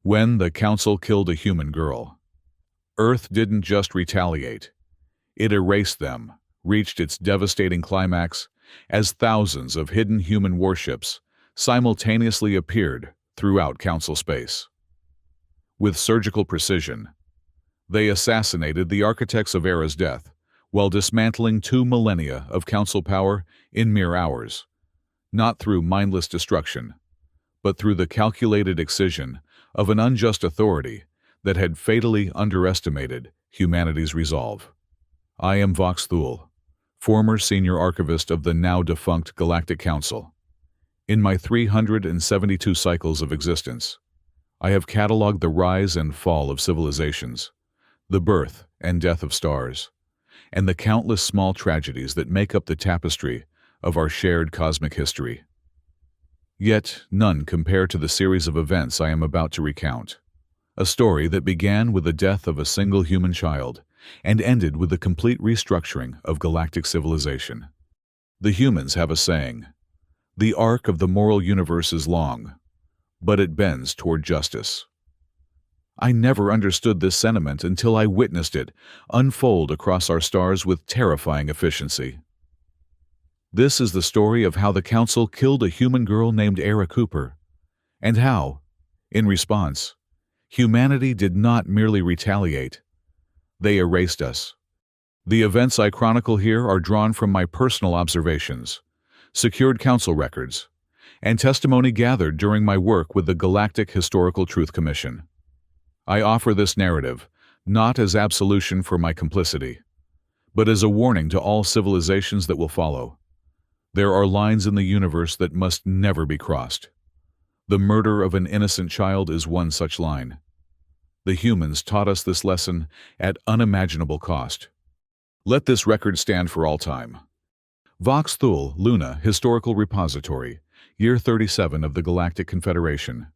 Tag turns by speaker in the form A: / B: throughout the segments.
A: When the Council killed a human girl, Earth didn't just retaliate. It erased them, reached its devastating climax as thousands of hidden human warships simultaneously appeared throughout Council space. With surgical precision, they assassinated the architects of Era's death while dismantling 2 millennia of Council power in mere hours, not through mindless destruction, but through the calculated excision of an unjust authority that had fatally underestimated humanity's resolve. I am Vox Thule, former senior archivist of the now-defunct Galactic Council. In my 372 cycles of existence, I have cataloged the rise and fall of civilizations, the birth and death of stars, and the countless small tragedies that make up the tapestry of our shared cosmic history. Yet none compare to the series of events I am about to recount. A story that began with the death of a single human child and ended with the complete restructuring of galactic civilization. The humans have a saying: the arc of the moral universe is long, but it bends toward justice. I never understood this sentiment until I witnessed it unfold across our stars with terrifying efficiency. This is the story of how the Council killed a human girl named Era Cooper, and how, in response, humanity did not merely retaliate. They erased us. The events I chronicle here are drawn from my personal observations, secured Council records, and testimony gathered during my work with the Galactic Historical Truth Commission. I offer this narrative not as absolution for my complicity, but as a warning to all civilizations that will follow. There are lines in the universe that must never be crossed. The murder of an innocent child is one such line. The humans taught us this lesson at unimaginable cost. Let this record stand for all time. Vox Thule, Luna, Historical Repository, Year 37 of the Galactic Confederation.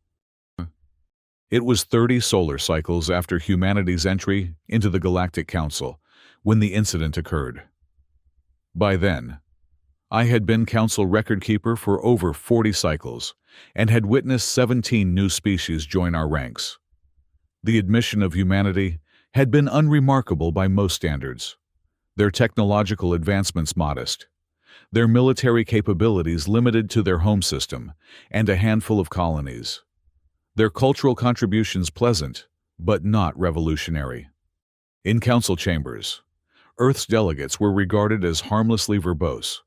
A: It was 30 solar cycles after humanity's entry into the Galactic Council when the incident occurred. By then, I had been Council record keeper for over 40 cycles and had witnessed 17 new species join our ranks. The admission of humanity had been unremarkable by most standards, their technological advancements modest, their military capabilities limited to their home system and a handful of colonies, their cultural contributions pleasant but not revolutionary. In Council chambers, Earth's delegates were regarded as harmlessly verbose,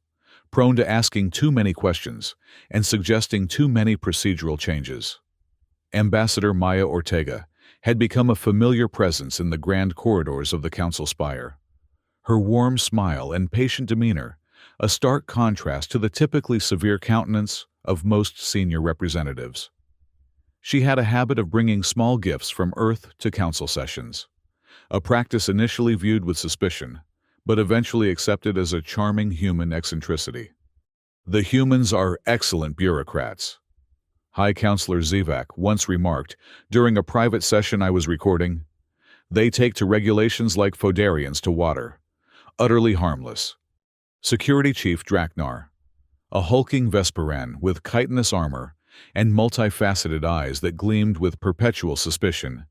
A: prone to asking too many questions and suggesting too many procedural changes. Ambassador Maya Ortega had become a familiar presence in the grand corridors of the Council spire. Her warm smile and patient demeanor, a stark contrast to the typically severe countenance of most senior representatives. She had a habit of bringing small gifts from Earth to Council sessions, a practice initially viewed with suspicion, but eventually accepted as a charming human eccentricity. The humans are excellent bureaucrats, High Counselor Zivak once remarked during a private session I was recording. They take to regulations like Fodarians to water, utterly harmless. Security Chief Draknar, a hulking Vesperan with chitinous armor and multifaceted eyes that gleamed with perpetual suspicion,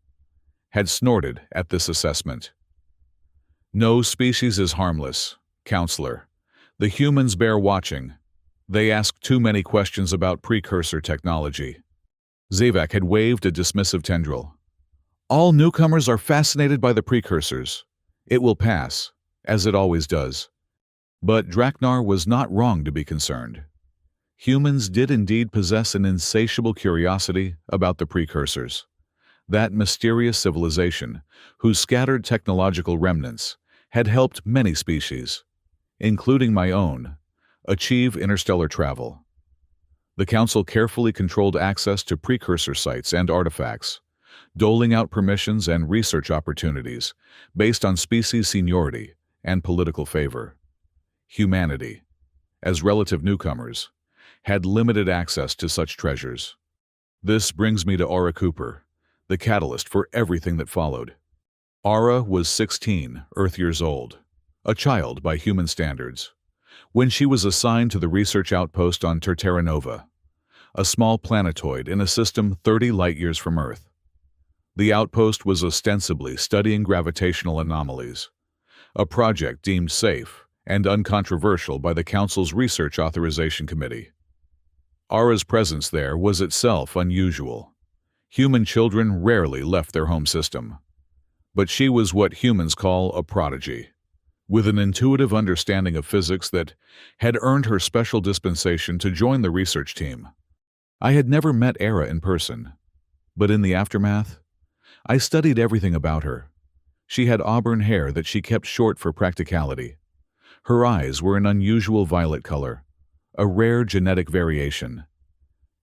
A: had snorted at this assessment. No species is harmless, Counselor. The humans bear watching. They ask too many questions about precursor technology. Zivak had waved a dismissive tendril. All newcomers are fascinated by the precursors. It will pass, as it always does. But Draknar was not wrong to be concerned. Humans did indeed possess an insatiable curiosity about the precursors, that mysterious civilization whose scattered technological remnants had helped many species, including my own, achieve interstellar travel. The Council carefully controlled access to precursor sites and artifacts, doling out permissions and research opportunities based on species seniority and political favor. Humanity, as relative newcomers, had limited access to such treasures. This brings me to Aura Cooper, the catalyst for everything that followed. Aura was 16 Earth years old, a child by human standards, when she was assigned to the research outpost on Terra Nova, a small planetoid in a system 30 light-years from Earth. The outpost was ostensibly studying gravitational anomalies, a project deemed safe and uncontroversial by the Council's Research Authorization Committee. Ara's presence there was itself unusual. Human children rarely left their home system. But she was what humans call a prodigy, with an intuitive understanding of physics that had earned her special dispensation to join the research team. I had never met Ara in person, but in the aftermath, I studied everything about her. She had auburn hair that she kept short for practicality. Her eyes were an unusual violet color, a rare genetic variation.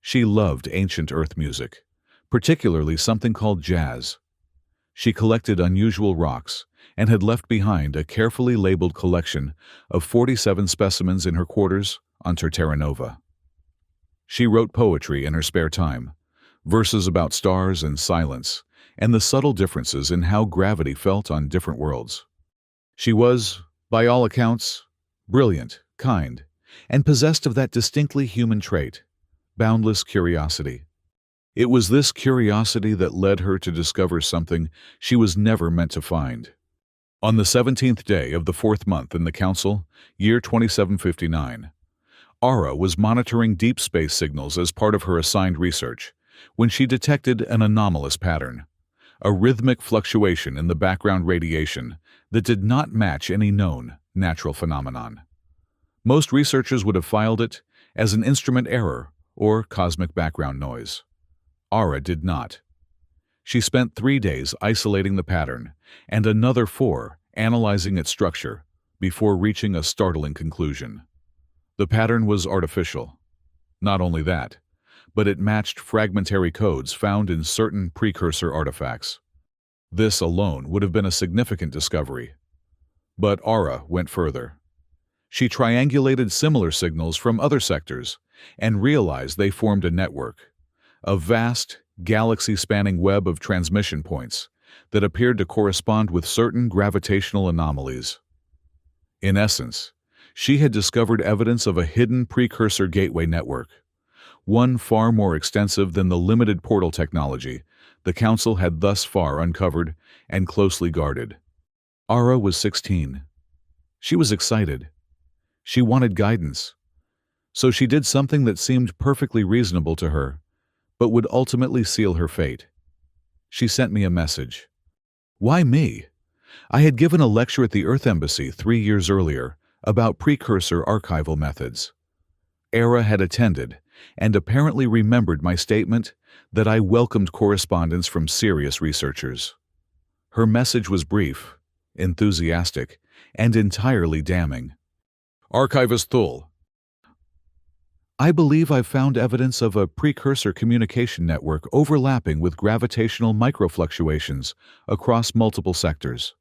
A: She loved ancient earth music, particularly something called jazz. She collected unusual rocks and had left behind a carefully labeled collection of 47 specimens in her quarters on Terra Nova. She wrote poetry in her spare time, verses about stars and silence, and the subtle differences in how gravity felt on different worlds. She was, by all accounts, brilliant, kind, and possessed of that distinctly human trait, boundless curiosity. It was this curiosity that led her to discover something she was never meant to find. On the 17th day of the 4th month in the Council, year 2759, Ara was monitoring deep space signals as part of her assigned research when she detected an anomalous pattern, a rhythmic fluctuation in the background radiation that did not match any known natural phenomenon. Most researchers would have filed it as an instrument error or cosmic background noise. Ara did not. She spent 3 days isolating the pattern and another 4 analyzing its structure before reaching a startling conclusion. The pattern was artificial. Not only that, but it matched fragmentary codes found in certain precursor artifacts. This alone would have been a significant discovery. But Ara went further. She triangulated similar signals from other sectors and realized they formed a network, a vast, galaxy-spanning web of transmission points that appeared to correspond with certain gravitational anomalies. In essence, she had discovered evidence of a hidden precursor gateway network, one far more extensive than the limited portal technology the Council had thus far uncovered and closely guarded. Ara was 16. She was excited. She wanted guidance. So she did something that seemed perfectly reasonable to her, but would ultimately seal her fate. She sent me a message. Why me? I had given a lecture at the Earth Embassy 3 years earlier about precursor archival methods. Ara had attended and apparently remembered my statement that I welcomed correspondence from serious researchers. Her message was brief, enthusiastic, and entirely damning. Archivist Thul, I believe I've found evidence of a precursor communication network overlapping with gravitational microfluctuations across multiple sectors.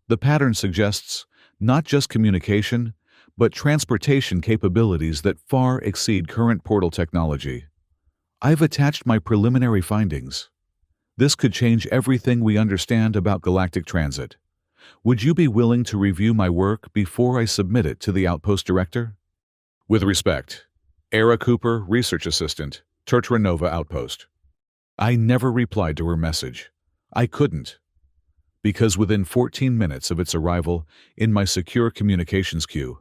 A: The pattern suggests not just communication, but transportation capabilities that far exceed current portal technology. I've attached my preliminary findings. This could change everything we understand about galactic transit. Would you be willing to review my work before I submit it to the Outpost Director? With respect, Ara Cooper, Research Assistant, Terra Nova Outpost. I never replied to her message. I couldn't. Because within 14 minutes of its arrival in my secure communications queue,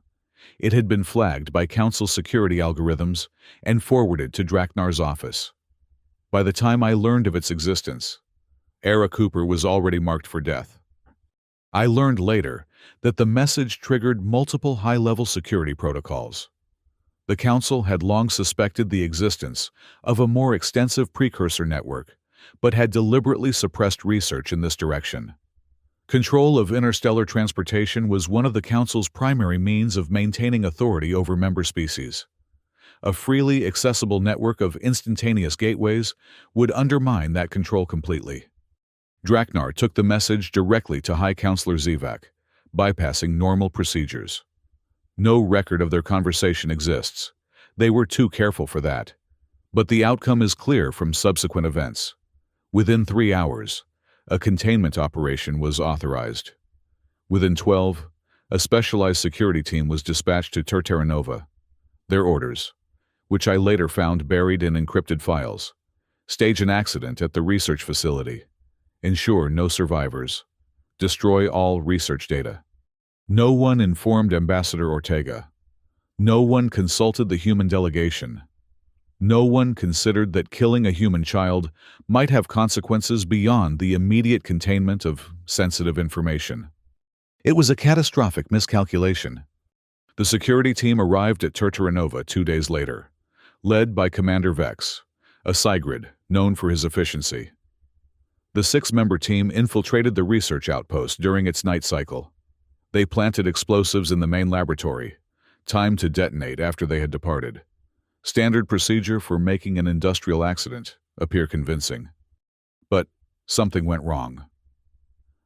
A: it had been flagged by Council security algorithms and forwarded to Draknar's office. By the time I learned of its existence, Ara Cooper was already marked for death. I learned later that the message triggered multiple high-level security protocols. The Council had long suspected the existence of a more extensive precursor network, but had deliberately suppressed research in this direction. Control of interstellar transportation was one of the Council's primary means of maintaining authority over member species. A freely accessible network of instantaneous gateways would undermine that control completely. Draknar took the message directly to High Counselor Zivak, bypassing normal procedures. No record of their conversation exists. They were too careful for that. But the outcome is clear from subsequent events. Within 3 hours, a containment operation was authorized. Within 12, a specialized security team was dispatched to Terra Nova. Their orders, which I later found buried in encrypted files, stage an accident at the research facility, Ensure no survivors. Destroy all research data. No one informed Ambassador Ortega. No one consulted the human delegation. No one considered that killing a human child might have consequences beyond the immediate containment of sensitive information. It was a catastrophic miscalculation. The security team arrived at Terranova 2 days later, led by Commander Vex, a Sigrid known for his efficiency. The 6-member team infiltrated the research outpost during its night cycle. They planted explosives in the main laboratory, timed to detonate after they had departed. Standard procedure for making an industrial accident appear convincing. But something went wrong.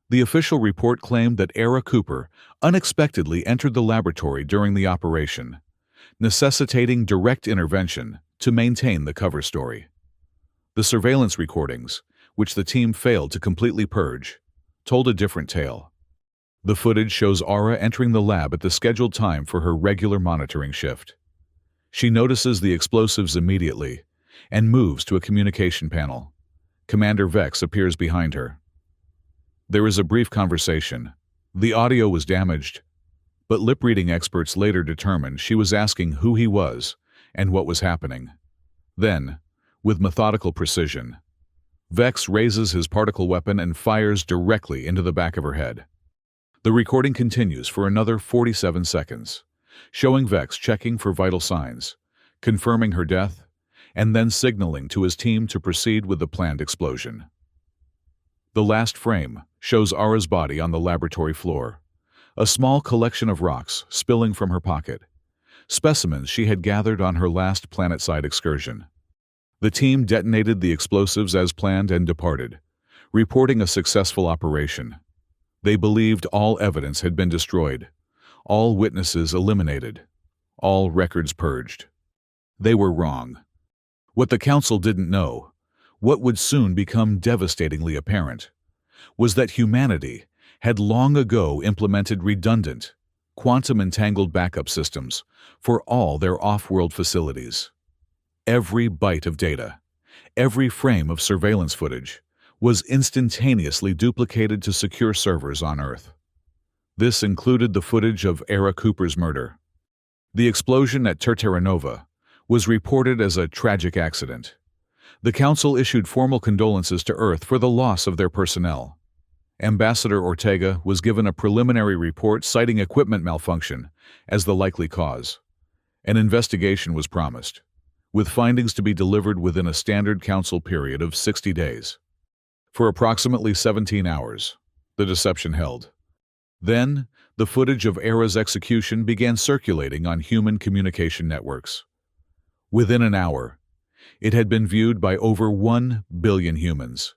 A: The official report claimed that Era Cooper unexpectedly entered the laboratory during the operation, necessitating direct intervention to maintain the cover story. The surveillance recordings, which the team failed to completely purge, told a different tale. The footage shows Aura entering the lab at the scheduled time for her regular monitoring shift. She notices the explosives immediately and moves to a communication panel. Commander Vex appears behind her. There is a brief conversation. The audio was damaged, but lip-reading experts later determined she was asking who he was and what was happening. Then, with methodical precision, Vex raises his particle weapon and fires directly into the back of her head. The recording continues for another 47 seconds, showing Vex checking for vital signs, confirming her death, and then signaling to his team to proceed with the planned explosion. The last frame shows Aura's body on the laboratory floor, a small collection of rocks spilling from her pocket, specimens she had gathered on her last planet-side excursion. The team detonated the explosives as planned and departed, reporting a successful operation. They believed all evidence had been destroyed, all witnesses eliminated, all records purged. They were wrong. What the Council didn't know, what would soon become devastatingly apparent, was that humanity had long ago implemented redundant, quantum-entangled backup systems for all their off-world facilities. Every byte of data, every frame of surveillance footage, was instantaneously duplicated to secure servers on Earth. This included the footage of Era Cooper's murder. The explosion at Terranova was reported as a tragic accident. The Council issued formal condolences to Earth for the loss of their personnel. Ambassador Ortega was given a preliminary report citing equipment malfunction as the likely cause. An investigation was promised, with findings to be delivered within a standard Council period of 60 days. For approximately 17 hours, the deception held. Then, the footage of Era's execution began circulating on human communication networks. Within an hour, it had been viewed by over 1 billion humans.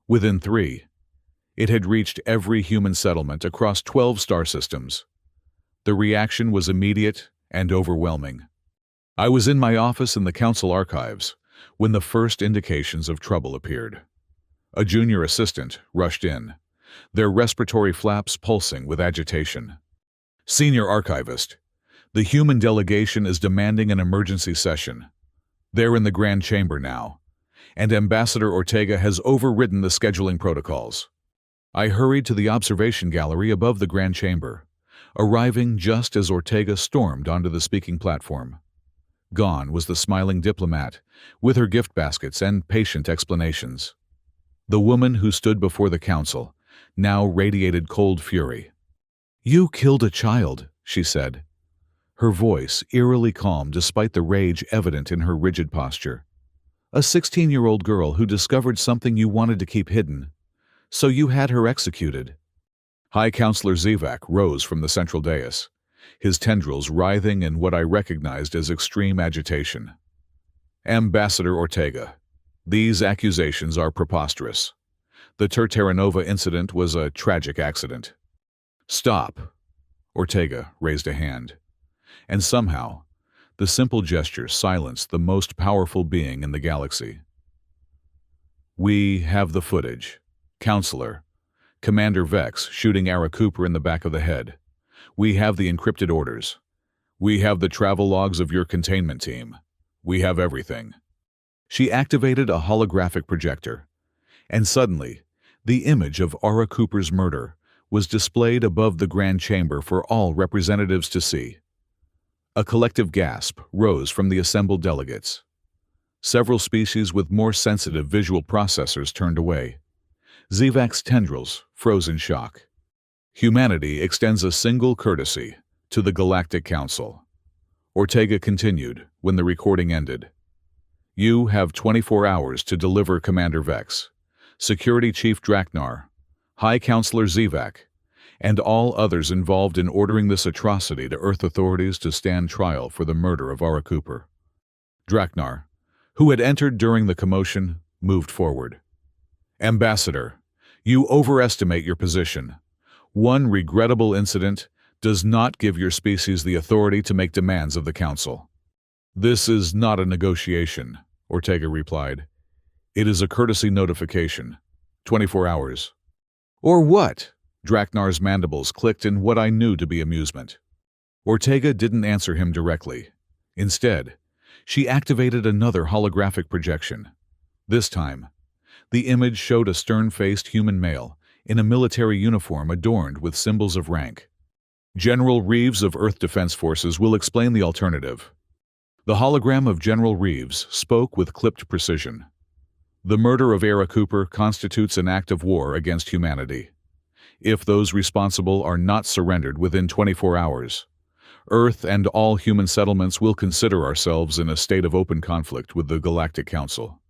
A: Within 3, it had reached every human settlement across 12 star systems. The reaction was immediate and overwhelming. I was in my office in the Council archives when the first indications of trouble appeared. A junior assistant rushed in, their respiratory flaps pulsing with agitation. "Senior Archivist, the human delegation is demanding an emergency session. They're in the Grand Chamber now, and Ambassador Ortega has overridden the scheduling protocols." I hurried to the observation gallery above the Grand Chamber, arriving just as Ortega stormed onto the speaking platform. Gone was the smiling diplomat, with her gift baskets and patient explanations. The woman who stood before the Council now radiated cold fury. "You killed a child," she said, her voice eerily calm despite the rage evident in her rigid posture. "A 16-year-old girl who discovered something you wanted to keep hidden, so you had her executed." High Counselor Zivak rose from the central dais, his tendrils writhing in what I recognized as extreme agitation. "Ambassador Ortega, these accusations are preposterous. The Terranova incident was a tragic accident." "Stop!" Ortega raised a hand. And somehow, the simple gesture silenced the most powerful being in the galaxy. "We have the footage. Counselor, Commander Vex shooting Era Cooper in the back of the head. We have the encrypted orders. We have the travel logs of your containment team. We have everything." She activated a holographic projector, and suddenly, The image of Ara Cooper's murder was displayed above the Grand Chamber for all representatives to see. A collective gasp rose from the assembled delegates. Several species with more sensitive visual processors turned away. Zivac's tendrils froze in shock. Humanity extends a single courtesy to the Galactic Council. Ortega continued when the recording ended. You have 24 hours to deliver Commander Vex, Security Chief Draknar, High Counselor Zivac, and all others involved in ordering this atrocity to Earth authorities to stand trial for the murder of Ara Cooper. Draknar, who had entered during the commotion, moved forward. Ambassador, you overestimate your position. One regrettable incident does not give your species the authority to make demands of the Council. This is not a negotiation, Ortega replied. It is a courtesy notification. 24 hours. Or what? Draknar's mandibles clicked in what I knew to be amusement. Ortega didn't answer him directly. Instead, she activated another holographic projection. This time, the image showed a stern-faced human male in a military uniform adorned with symbols of rank. General Reeves of Earth Defense Forces will explain the alternative. The hologram of General Reeves spoke with clipped precision. The murder of Ara Cooper constitutes an act of war against humanity. If those responsible are not surrendered within 24 hours, Earth and all human settlements will consider ourselves in a state of open conflict with the Galactic Council.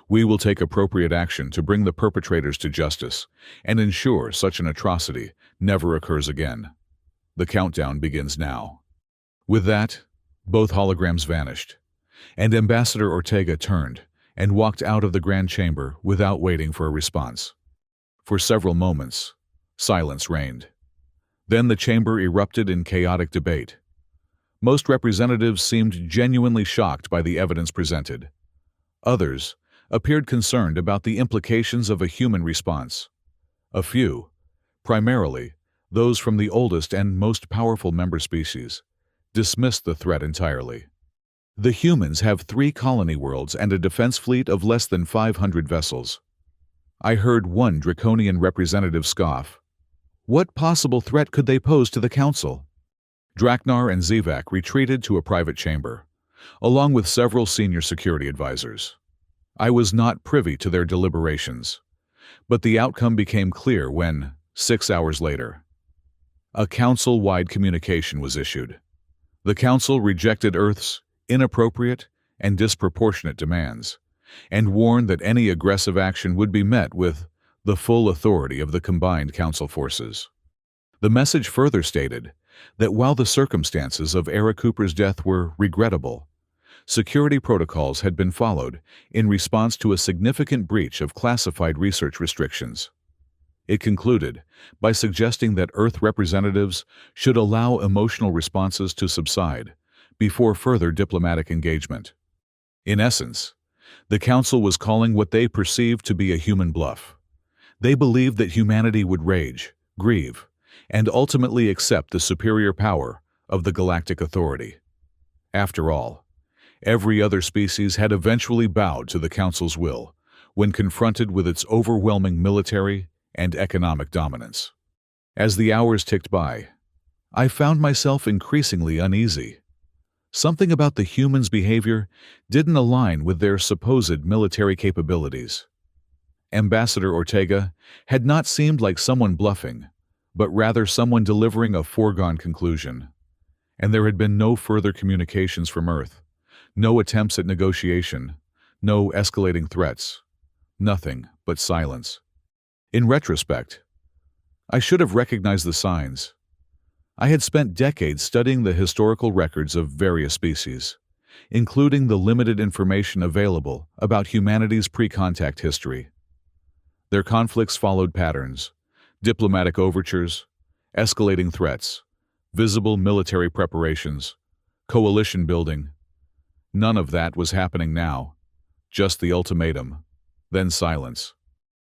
A: We will take appropriate action to bring the perpetrators to justice and ensure such an atrocity never occurs again. The countdown begins now. With that, both holograms vanished, and Ambassador Ortega turned and walked out of the Grand Chamber without waiting for a response. For several moments, silence reigned. Then the chamber erupted in chaotic debate. Most representatives seemed genuinely shocked by the evidence presented. Others appeared concerned about the implications of a human response. A few, primarily those from the oldest and most powerful member species, dismissed the threat entirely. The humans have 3 colony worlds and a defense fleet of less than 500 vessels. I heard one draconian representative scoff. What possible threat could they pose to the Council? Draknar and Zivac retreated to a private chamber, along with several senior security advisors. I was not privy to their deliberations, but the outcome became clear when, 6 hours later, a council-wide communication was issued. The Council rejected Earth's inappropriate and disproportionate demands, and warned that any aggressive action would be met with the full authority of the combined Council forces. The message further stated that while the circumstances of Ara Cooper's death were regrettable, security protocols had been followed in response to a significant breach of classified research restrictions. It concluded by suggesting that Earth representatives should allow emotional responses to subside before further diplomatic engagement. In essence, the Council was calling what they perceived to be a human bluff. They believed that humanity would rage, grieve, and ultimately accept the superior power of the Galactic Authority. After all, every other species had eventually bowed to the Council's will when confronted with its overwhelming military and economic dominance. As the hours ticked by, I found myself increasingly uneasy. Something about the humans' behavior didn't align with their supposed military capabilities. Ambassador Ortega had not seemed like someone bluffing, but rather someone delivering a foregone conclusion. And there had been no further communications from Earth, no attempts at negotiation, no escalating threats, nothing but silence. In retrospect, I should have recognized the signs. I had spent decades studying the historical records of various species, including the limited information available about humanity's pre-contact history. Their conflicts followed patterns: diplomatic overtures, escalating threats, visible military preparations, coalition building. None of that was happening now, just the ultimatum, then silence.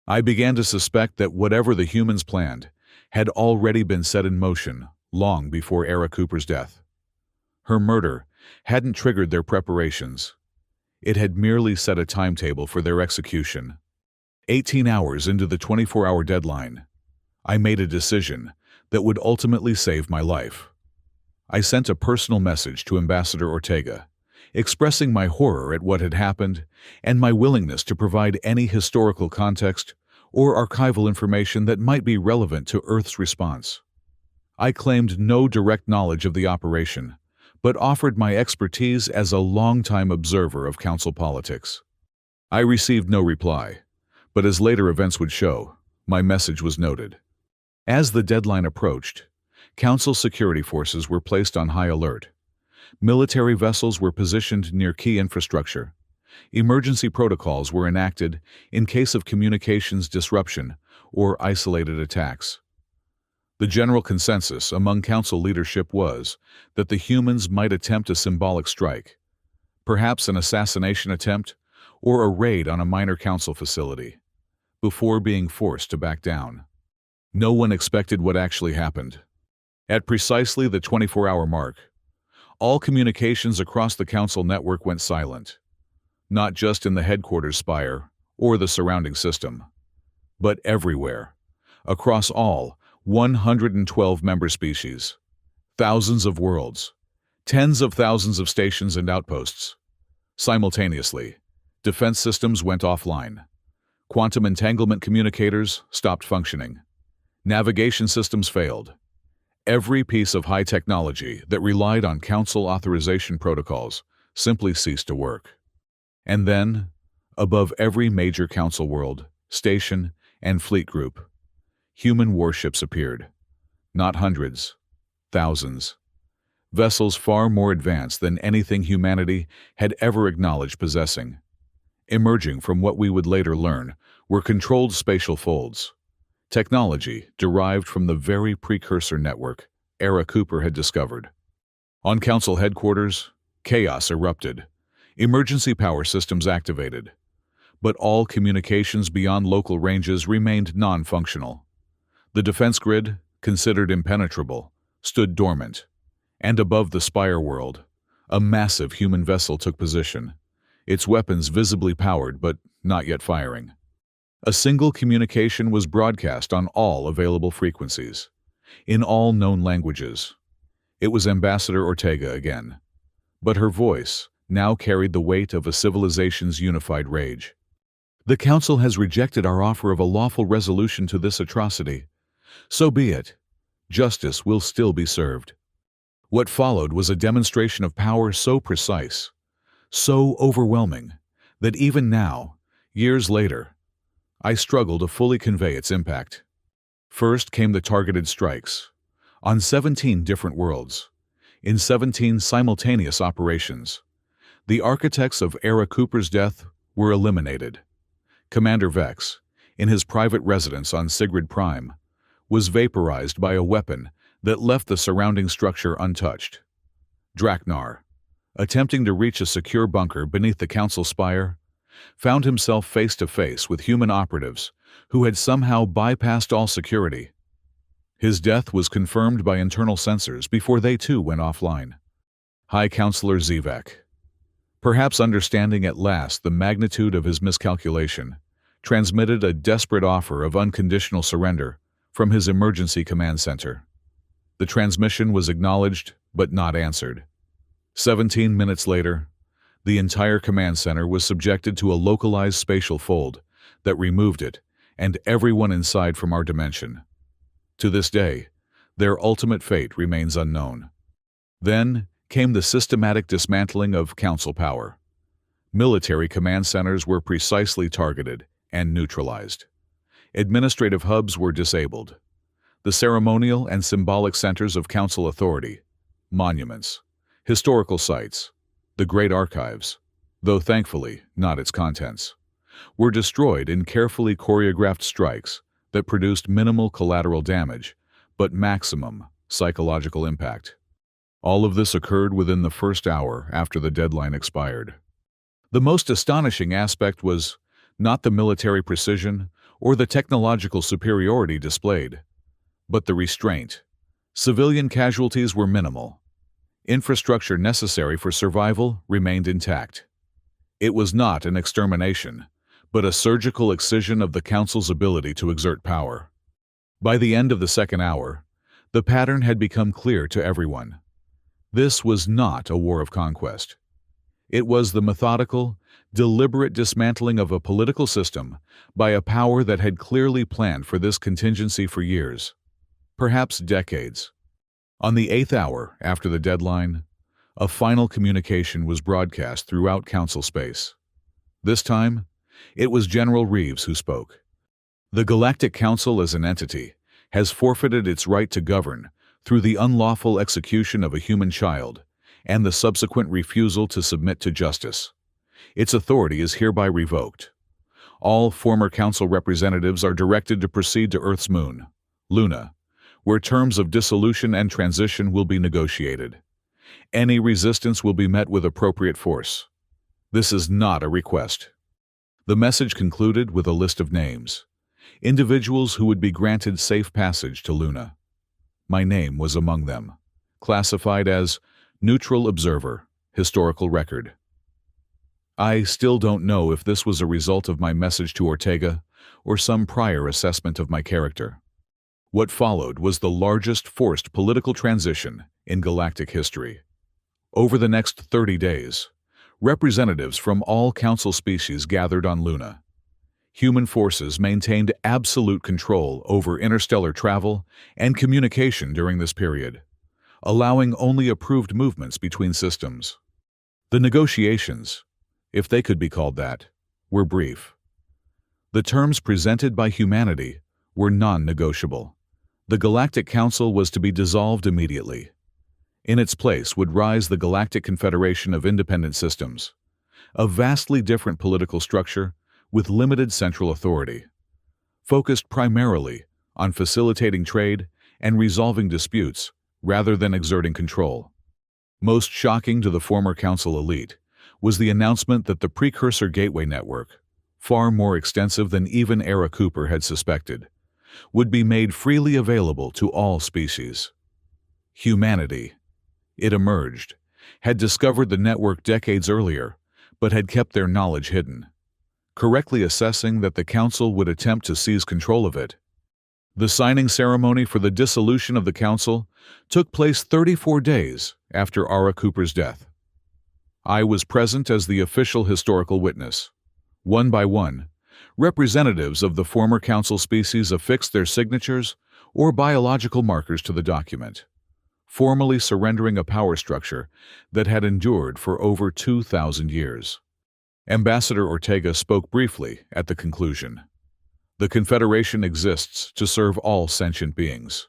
A: I began to suspect that whatever the humans planned had already been set in motion long before Ara Cooper's death. Her murder hadn't triggered their preparations. It had merely set a timetable for their execution. 18 hours into the 24-hour deadline, I made a decision that would ultimately save my life. I sent a personal message to Ambassador Ortega, expressing my horror at what had happened and my willingness to provide any historical context or archival information that might be relevant to Earth's response. I claimed no direct knowledge of the operation, but offered my expertise as a longtime observer of council politics. I received no reply, but as later events would show, my message was noted. As the deadline approached, council security forces were placed on high alert. Military vessels were positioned near key infrastructure. Emergency protocols were enacted in case of communications disruption or isolated attacks. The general consensus among council leadership was that the humans might attempt a symbolic strike, perhaps an assassination attempt or a raid on a minor council facility, before being forced to back down. No one expected what actually happened. At precisely the 24-hour mark, all communications across the council network went silent, not just in the headquarters spire or the surrounding system, but everywhere, across all 112 member species, thousands of worlds, tens of thousands of stations and outposts. Simultaneously, defense systems went offline. Quantum entanglement communicators stopped functioning. Navigation systems failed. Every piece of high technology that relied on council authorization protocols simply ceased to work. And then, above every major council world, station, and fleet group, human warships appeared. Not hundreds, thousands. Vessels far more advanced than anything humanity had ever acknowledged possessing. Emerging from what we would later learn were controlled spatial folds, technology derived from the very precursor network Era Cooper had discovered. On council headquarters, chaos erupted. Emergency power systems activated. But all communications beyond local ranges remained non-functional. The defense grid, considered impenetrable, stood dormant. And above the spire world, a massive human vessel took position, its weapons visibly powered but not yet firing. A single communication was broadcast on all available frequencies, in all known languages. It was Ambassador Ortega again, but her voice now carried the weight of a civilization's unified rage. The Council has rejected our offer of a lawful resolution to this atrocity. So be it. Justice will still be served. What followed was a demonstration of power so precise, so overwhelming, that even now, years later, I struggle to fully convey its impact. First came the targeted strikes, on 17 different worlds, in 17 simultaneous operations. The architects of Era Cooper's death were eliminated. Commander Vex, in his private residence on Sigrid Prime, was vaporized by a weapon that left the surrounding structure untouched. Draknar, attempting to reach a secure bunker beneath the council spire, found himself face to face with human operatives who had somehow bypassed all security. His death was confirmed by internal sensors before they too went offline. High Counselor Zivak, perhaps understanding at last the magnitude of his miscalculation, transmitted a desperate offer of unconditional surrender from his emergency command center. The transmission was acknowledged but not answered. 17 minutes later, the entire command center was subjected to a localized spatial fold that removed it and everyone inside from our dimension. To this day, their ultimate fate remains unknown. Then came the systematic dismantling of council power. Military command centers were precisely targeted and neutralized. Administrative hubs were disabled. The ceremonial and symbolic centers of council authority, monuments, historical sites, the great archives, though thankfully not its contents, were destroyed in carefully choreographed strikes that produced minimal collateral damage but maximum psychological impact. All of this occurred within the first hour after the deadline expired. The most astonishing aspect was not the military precision or the technological superiority displayed, but the restraint. Civilian casualties were minimal. Infrastructure necessary for survival remained intact. It was not an extermination, but a surgical excision of the Council's ability to exert power. By the end of the second hour, the pattern had become clear to everyone. This was not a war of conquest. It was the methodical, deliberate dismantling of a political system by a power that had clearly planned for this contingency for years, perhaps decades. On the 8th hour after the deadline, a final communication was broadcast throughout Council space. This time, it was General Reeves who spoke. The Galactic Council as an entity has forfeited its right to govern through the unlawful execution of a human child and the subsequent refusal to submit to justice. Its authority is hereby revoked. All former Council representatives are directed to proceed to Earth's moon, Luna, where terms of dissolution and transition will be negotiated. Any resistance will be met with appropriate force. This is not a request. The message concluded with a list of names, individuals who would be granted safe passage to Luna. My name was among them, classified as Neutral Observer, Historical Record. I still don't know if this was a result of my message to Ortega or some prior assessment of my character. What followed was the largest forced political transition in galactic history. Over the next 30 days, representatives from all Council species gathered on Luna. Human forces maintained absolute control over interstellar travel and communication during this period, allowing only approved movements between systems. The negotiations, if they could be called that, were brief. The terms presented by humanity were non-negotiable. The Galactic Council was to be dissolved immediately. In its place would rise the Galactic Confederation of Independent Systems, a vastly different political structure with limited central authority, focused primarily on facilitating trade and resolving disputes rather than exerting control. Most shocking to the former Council elite was the announcement that the precursor gateway network, far more extensive than even Era Cooper had suspected, would be made freely available to all species. Humanity, it emerged, had discovered the network decades earlier, but had kept their knowledge hidden, correctly assessing that the Council would attempt to seize control of it. The signing ceremony for the dissolution of the Council took place 34 days after Ara Cooper's death. I was present as the official historical witness. One by one, representatives of the former Council species affixed their signatures or biological markers to the document, formally surrendering a power structure that had endured for over 2,000 years. Ambassador Ortega spoke briefly at the conclusion. The Confederation exists to serve all sentient beings,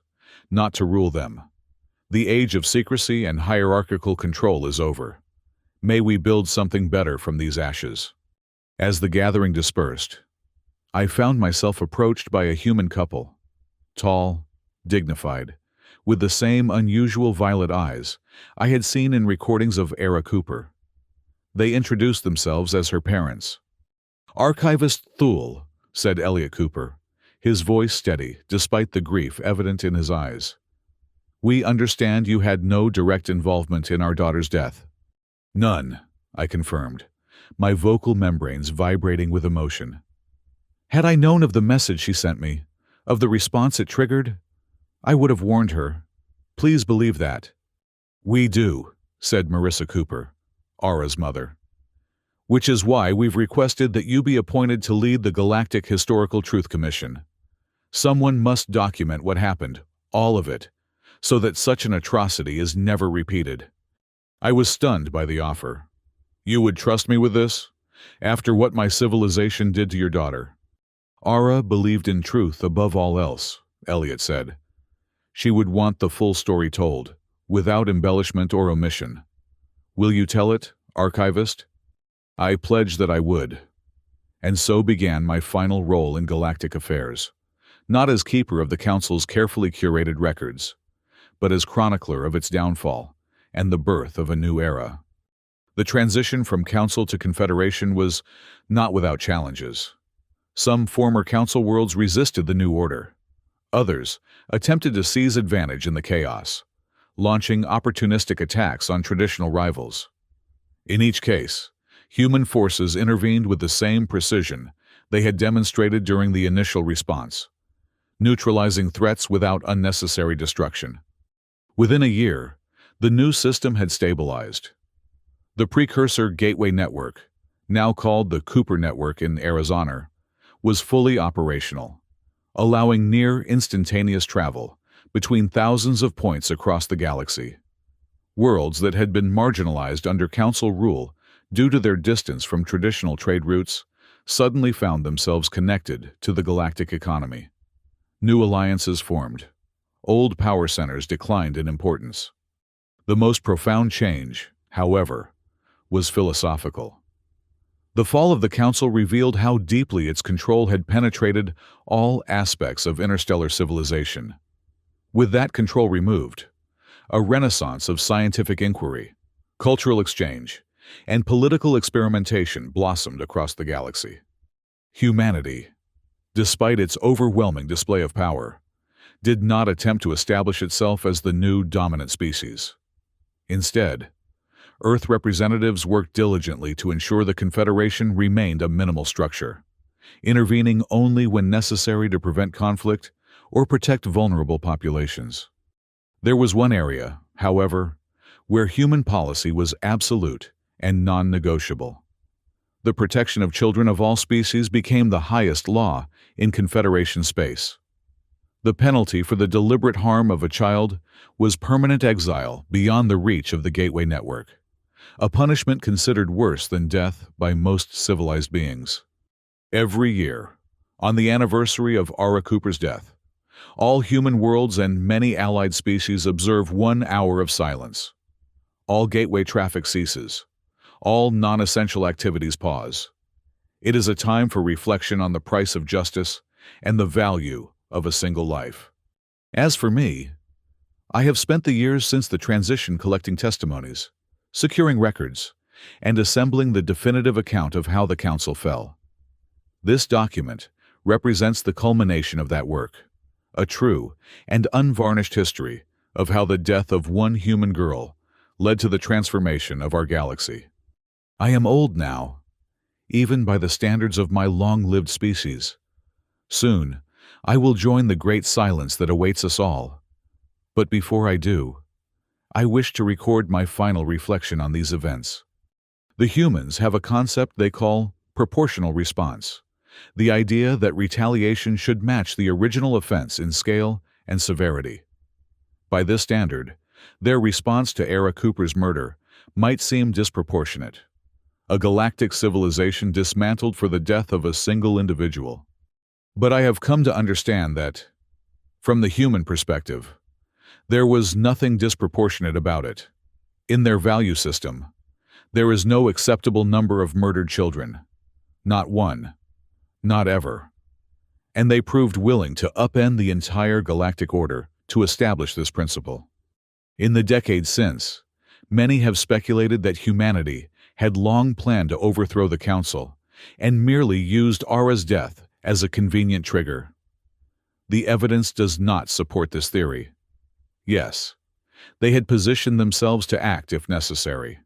A: not to rule them. The age of secrecy and hierarchical control is over. May we build something better from these ashes. As the gathering dispersed, I found myself approached by a human couple, tall, dignified, with the same unusual violet eyes I had seen in recordings of Era Cooper. They introduced themselves as her parents. "Archivist Thule," said Elliot Cooper, his voice steady despite the grief evident in his eyes. "We understand you had no direct involvement in our daughter's death." "None," I confirmed, my vocal membranes vibrating with emotion. Had I known of the message she sent me, of the response it triggered, I would have warned her. Please believe that. "We do," said Marissa Cooper, Ara's mother. "Which is why we've requested that you be appointed to lead the Galactic Historical Truth Commission. Someone must document what happened, all of it, so that such an atrocity is never repeated." I was stunned by the offer. "You would trust me with this? After what my civilization did to your daughter?" "Ara believed in truth above all else," Elliot said. "She would want the full story told, without embellishment or omission. Will you tell it, Archivist?" I pledged that I would. And so began my final role in galactic affairs, not as keeper of the Council's carefully curated records, but as chronicler of its downfall and the birth of a new era. The transition from Council to Confederation was not without challenges. Some former Council worlds resisted the new order. Others attempted to seize advantage in the chaos, launching opportunistic attacks on traditional rivals. In each case, human forces intervened with the same precision they had demonstrated during the initial response, neutralizing threats without unnecessary destruction. Within a year, the new system had stabilized. The precursor gateway network, now called the Cooper Network in Arizona, was fully operational, allowing near instantaneous travel between thousands of points across the galaxy. Worlds that had been marginalized under Council rule due to their distance from traditional trade routes suddenly found themselves connected to the galactic economy. New alliances formed. Old power centers declined in importance. The most profound change, however, was philosophical. The fall of the Council revealed how deeply its control had penetrated all aspects of interstellar civilization. With that control removed, a renaissance of scientific inquiry, cultural exchange, and political experimentation blossomed across the galaxy. Humanity, despite its overwhelming display of power, did not attempt to establish itself as the new dominant species. Instead, Earth representatives worked diligently to ensure the Confederation remained a minimal structure, intervening only when necessary to prevent conflict or protect vulnerable populations. There was one area, however, where human policy was absolute and non-negotiable. The protection of children of all species became the highest law in Confederation space. The penalty for the deliberate harm of a child was permanent exile beyond the reach of the Gateway Network, a punishment considered worse than death by most civilized beings. Every year, on the anniversary of Ara Cooper's death, all human worlds and many allied species observe 1 hour of silence. All gateway traffic ceases. All non-essential activities pause. It is a time for reflection on the price of justice and the value of a single life. As for me, I have spent the years since the transition collecting testimonies, securing records, and assembling the definitive account of how the Council fell. This document represents the culmination of that work, a true and unvarnished history of how the death of one human girl led to the transformation of our galaxy. I am old now, even by the standards of my long-lived species. Soon, I will join the great silence that awaits us all. But before I do, I wish to record my final reflection on these events. The humans have a concept they call proportional response, the idea that retaliation should match the original offense in scale and severity. By this standard, their response to Ara Cooper's murder might seem disproportionate. A galactic civilization dismantled for the death of a single individual. But I have come to understand that, from the human perspective, there was nothing disproportionate about it. In their value system, there is no acceptable number of murdered children. Not one. Not ever. And they proved willing to upend the entire galactic order to establish this principle. In the decades since, many have speculated that humanity had long planned to overthrow the Council and merely used Ara's death as a convenient trigger. The evidence does not support this theory. Yes, they had positioned themselves to act if necessary.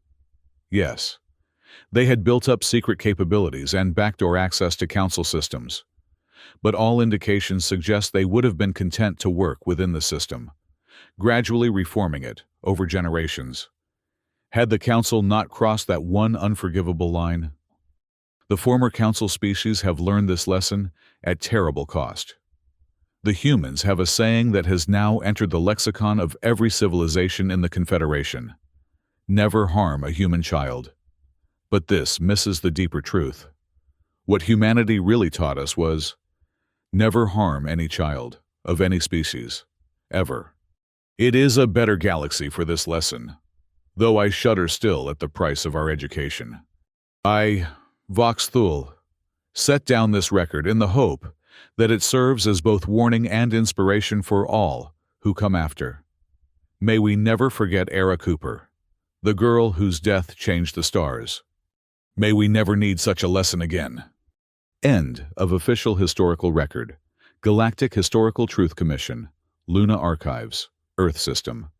A: Yes, they had built up secret capabilities and backdoor access to Council systems. But all indications suggest they would have been content to work within the system, gradually reforming it over generations. Had the Council not crossed that one unforgivable line? The former Council species have learned this lesson at terrible cost. The humans have a saying that has now entered the lexicon of every civilization in the Confederation: never harm a human child. But this misses the deeper truth. What humanity really taught us was, never harm any child, of any species, ever. It is a better galaxy for this lesson, though I shudder still at the price of our education. I, Vox Thule, set down this record in the hope that it serves as both warning and inspiration for all who come after. May we never forget Ara Cooper, the girl whose death changed the stars. May we never need such a lesson again. End of official historical record. Galactic Historical Truth Commission, Luna Archives, Earth System.